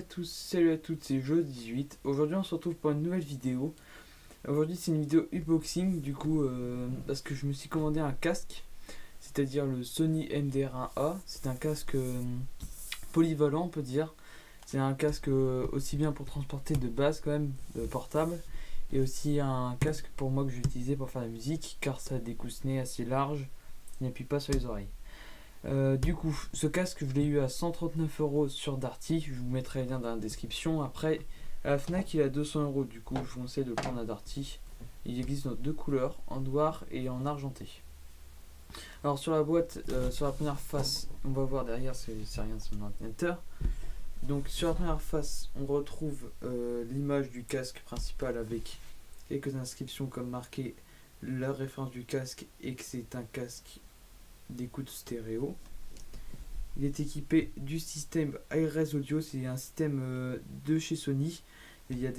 à tous, salut à toutes, c'est Joe18. Aujourd'hui on se retrouve pour une nouvelle vidéo. Aujourd'hui c'est une vidéo unboxing du coup parce que je me suis commandé un casque, c'est-à-dire le Sony MDR1A. C'est un casque polyvalent on peut dire. C'est un casque aussi bien pour transporter de base quand même, portable. Et aussi un casque pour moi que j'ai utilisé pour faire la musique car ça a des coussinets assez larges qui n'appuient pas sur les oreilles. Du coup, ce casque, je l'ai eu à 139 € sur Darty. Je vous mettrai le lien dans la description. Après, à la Fnac, il est à 200 €. Du coup, je vous conseille de le prendre à Darty. Il existe dans deux couleurs, en noir et en argenté. Alors, sur la boîte, sur la première face, on va voir derrière, c'est rien, c'est mon ordinateur. Donc, sur la première face, on retrouve l'image du casque principal avec quelques inscriptions comme marqué la référence du casque et que c'est un casque d'écoute stéréo. Il est équipé du système ARS Audio, c'est un système de chez Sony. Il y a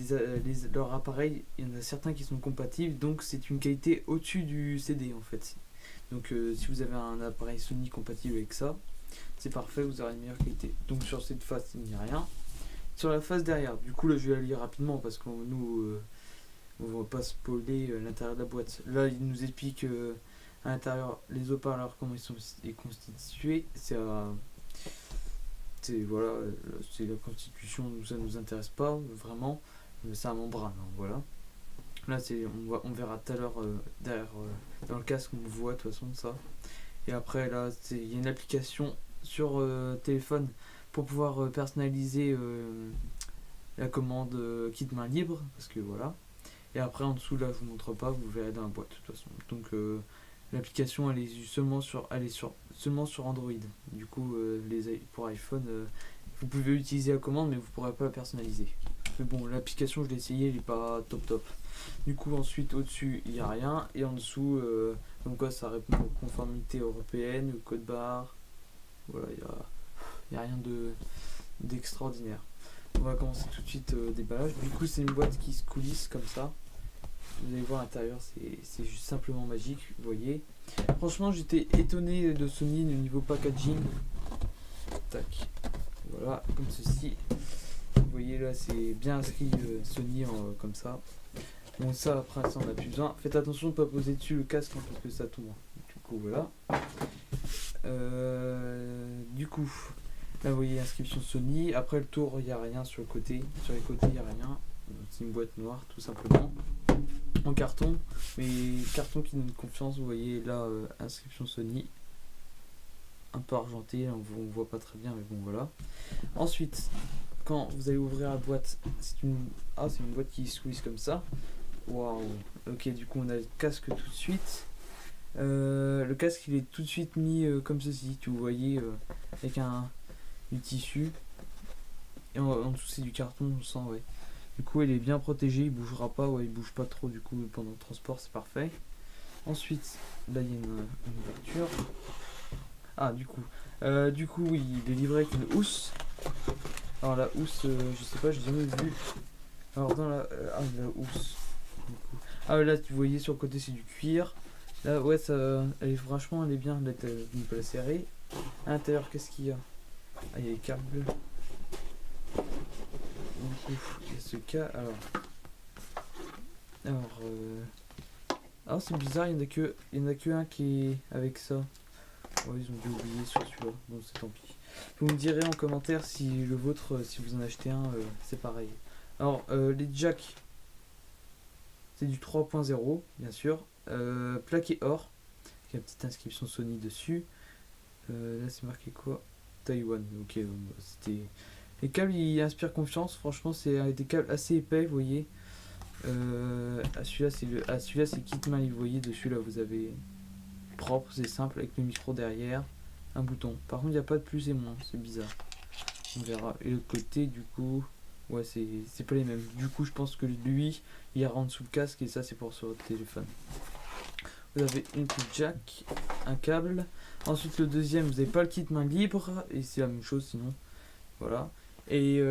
leurs appareils, il y en a certains qui sont compatibles, donc c'est une qualité au-dessus du CD en fait. Donc si vous avez un appareil Sony compatible avec ça, c'est parfait, vous aurez une meilleure qualité. Donc sur cette face, il n'y a rien. Sur la face derrière, du coup là je vais la lire rapidement parce qu'on on va pas spoiler l'intérieur de la boîte. Là il nous explique à l'intérieur les haut-parleurs comment ils sont constitués. Voilà, c'est la constitution, ça nous intéresse pas vraiment, c'est un membrane, hein, voilà. Là on verra tout à l'heure derrière dans le casque, on voit de toute façon ça. Et après là il y a une application sur téléphone pour pouvoir personnaliser la commande kit main libre, parce que voilà. Et après en dessous là je vous montre pas, vous verrez dans la boîte de toute façon. Donc l'application elle est seulement sur Android. Du coup pour iPhone vous pouvez utiliser la commande mais vous pourrez pas la personnaliser. Mais bon, l'application je l'ai essayé, elle est pas top. Du coup ensuite au dessus il n'y a rien et en dessous comme quoi ça répond aux conformités européennes, au code barre. Voilà, il y a rien d'extraordinaire. On va commencer tout de suite au déballage. Du coup c'est une boîte qui se coulisse comme ça. Vous allez voir à l'intérieur, c'est juste simplement magique, vous voyez. Franchement, j'étais étonné de Sony au niveau packaging. Tac, voilà, comme ceci. Vous voyez là, c'est bien inscrit Sony comme ça. Bon, ça après, ça on n'a plus besoin. Faites attention de ne pas poser dessus le casque parce que ça tombe. Du coup, voilà. Du coup, là vous voyez inscription Sony. Après le tour, il n'y a rien sur le côté. Sur les côtés, il n'y a rien. C'est une boîte noire tout simplement. En carton, mais carton qui donne confiance. Vous voyez là inscription Sony, un peu argenté, on voit pas très bien mais bon voilà. Ensuite quand vous allez ouvrir la boîte, c'est une boîte qui se squeeze comme ça. Waouh. Ok, du coup on a le casque tout de suite. Le casque il est tout de suite mis comme ceci, vous voyez, avec du tissu et en dessous c'est du carton, on sent, ouais. Du coup, il est bien protégé, il bougera pas, ouais, il bouge pas trop. Du coup, pendant le transport, c'est parfait. Ensuite, là, il y a une ouverture. Ah, du coup, oui, il est livré avec une housse. Alors, la housse, je sais pas, j'ai jamais vu. Alors, dans la housse. Du coup. Ah, là, tu voyais sur le côté, c'est du cuir. Là, ouais, franchement, elle est bien. Là, on peut la serrer. À l'intérieur, qu'est-ce qu'il y a? Ah, il y a les câbles. Du coup, il y a ce cas. Alors c'est bizarre, il y en a que un qui est avec ça. Ouais, ils ont dû oublier sur celui-là. Bon, c'est tant pis. Vous me direz en commentaire si le vôtre, si vous en achetez un, c'est pareil. Alors, les jacks, c'est du 3.0, bien sûr. Plaqué or, avec une petite inscription Sony dessus. Là, c'est marqué quoi? Taïwan. Ok, c'était. Les câbles ils inspirent confiance, franchement c'est des câbles assez épais, vous voyez. Celui-là c'est kit main libre, vous voyez, dessus là vous avez propre, c'est simple avec le micro derrière, un bouton. Par contre il n'y a pas de plus et moins, c'est bizarre. On verra. Et l'autre côté du coup, ouais c'est pas les mêmes. Du coup je pense que lui il rentre sous le casque et ça c'est pour sur votre téléphone. Vous avez une petite jack, un câble. Ensuite le deuxième vous n'avez pas le kit main libre et c'est la même chose sinon. Voilà. Et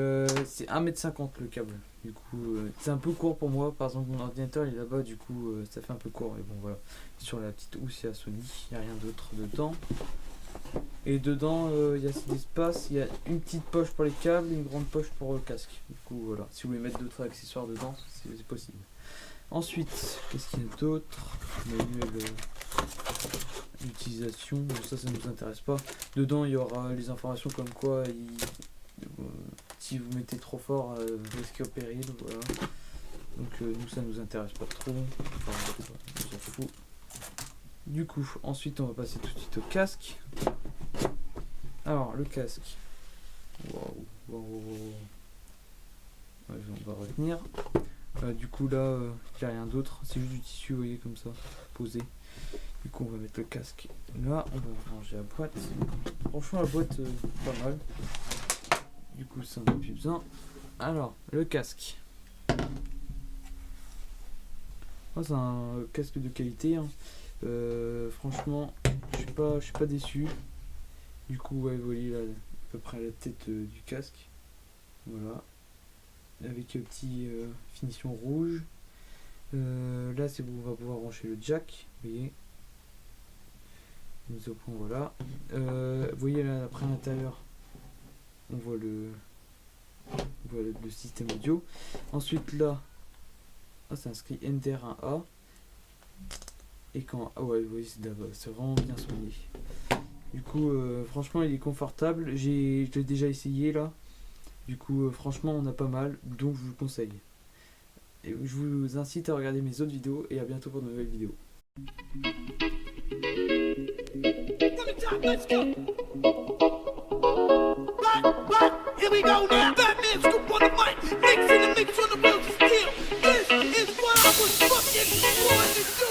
c'est 1m50 le câble. Du coup, c'est un peu court pour moi. Par exemple, mon ordinateur il est là-bas, du coup, ça fait un peu court. Et bon, voilà. Sur la petite housse, il y a Sony, il n'y a rien d'autre dedans. Et dedans, il y a cet espace, il y a une petite poche pour les câbles et une grande poche pour le casque. Du coup, voilà, si vous voulez mettre d'autres accessoires dedans, c'est possible. Ensuite, qu'est-ce qu'il y a d'autre? Manuel d'utilisation, bon, ça nous intéresse pas. Dedans, il y aura les informations comme quoi, si vous mettez trop fort, vous risquez au péril, voilà. Donc nous, ça nous intéresse pas trop. Enfin, on s'en fout. Du coup, ensuite, on va passer tout de suite au casque. Alors, le casque. Waouh. Ouais, on va retenir. Du coup, là, il n'y a rien d'autre. C'est juste du tissu, vous voyez, comme ça, posé. Du coup, on va mettre le casque là. On va ranger la boîte. Franchement, la boîte, pas mal. Du coup, ça, on n'a plus besoin. Alors, le casque. Oh, c'est un casque de qualité, hein. Franchement, je suis pas déçu. Du coup, ouais, vous voyez là, à peu près la tête du casque. Voilà. Avec une petite finition rouge. Là, c'est où on va pouvoir brancher le jack. Vous voyez. Nous au point, voilà. Vous voyez là, après à l'intérieur, on voit le système audio. Ensuite, là, c'est inscrit MDR1A. Et quand. Ah ouais, vous voyez, c'est vraiment bien soigné. Du coup, franchement, il est confortable. Je l'ai déjà essayé là. Du coup, franchement, on a pas mal. Donc, je vous le conseille. Et je vous incite à regarder mes autres vidéos. Et à bientôt pour de nouvelles vidéos. Here we go now. Batman scoop on the mic. Mix in the mix on the wheels of steel. This is what I was fucking born to do.